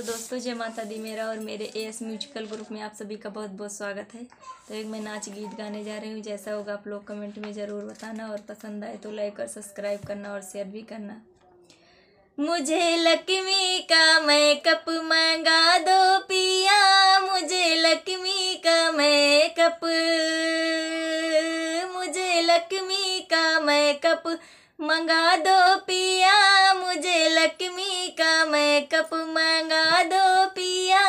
दोस्तों, जय माता दी। मेरा और मेरे एएस म्यूजिकल ग्रुप में आप सभी का बहुत बहुत स्वागत है। तो एक मैं नाच गीत गाने जा रही हूँ। जैसा होगा आप लोग कमेंट में ज़रूर बताना और पसंद आए तो लाइक और सब्सक्राइब करना और शेयर भी करना। मुझे लक्ष्मी का मेकअप मंगा दो पिया, मुझे लक्ष्मी का मेकअप, मुझे लक्ष्मी का मेकअप मंगा दो पिया, मुझे लक्ष्मी का मेकअप मंगा दो पिया।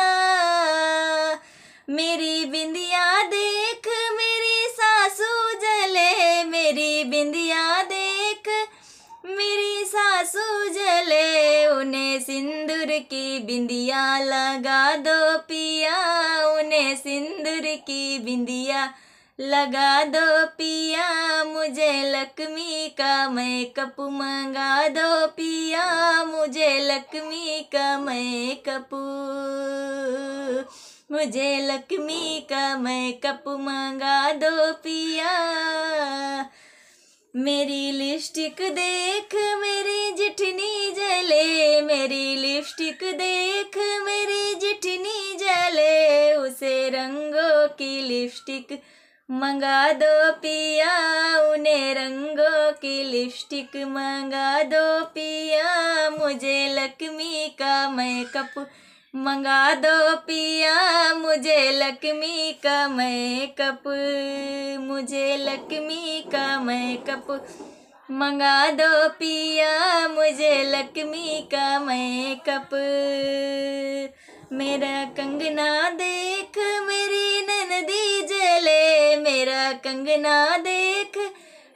मेरी बिंदिया देख मेरी सासू जले, मेरी बिंदिया देख मेरी सासू जले, उन्हें सिंदूर की बिंदिया लगा दो पिया, उन्हें सिंदूर की बिंदिया लगा दो पिया। मुझे लक्ष्मी का मेकअप मंगा दो पिया, मुझे लक्ष्मी का मेकअप, मुझे लक्ष्मी का मेकअप मंगा दो पिया। मेरी लिपस्टिक देख मेरी जिठनी जले, मेरी लिपस्टिक देख मेरी जिठनी जले, उसे रंगों की लिपस्टिक मंगा दो पिया, उन्हें रंगों की लिपस्टिक मंगा दो पिया। मुझे लक्ष्मी का मेकअप मंगा दो पिया, मुझे लक्ष्मी का मेकअप, मुझे लक्ष्मी का मेकअप मंगा दो पिया, मुझे लक्ष्मी का मेकअप। मेरा कंगना देख मेरी ननदी जले, मेरा कंगना देख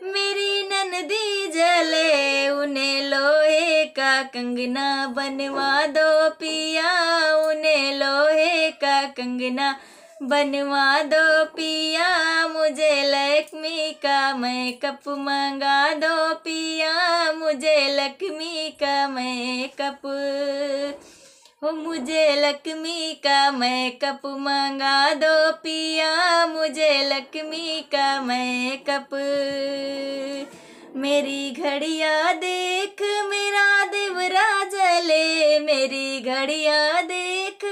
मेरी ननदी जले, उन्हें लोहे का कंगना बनवा दो पिया, उन्हें लोहे का कंगना बनवा दो पिया। मुझे लक्ष्मी का मेकअप मंगा दो पिया, मुझे लक्ष्मी का मेकअप, हो मुझे लक्ष्मी का मेकअप मंगा दो पिया, मुझे लक्ष्मी का मेकअप। मेरी घड़िया देख मेरा देवरा जले, मेरी घड़िया देख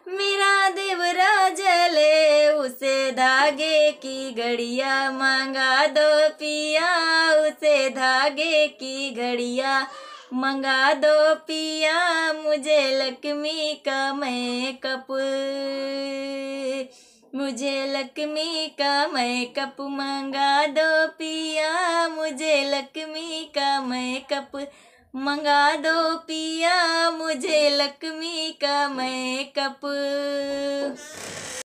मेरा देवरा जले, उसे धागे की घड़िया मंगा दो पिया, उसे धागे की घड़िया मंगा दो पिया। मुझे लक्ष्मी का मेकअप, मुझे लक्ष्मी का मेकअप मंगा दो पिया, मुझे लक्ष्मी का मेकअप मंगा दो पिया, मुझे लक्ष्मी का मेकअप।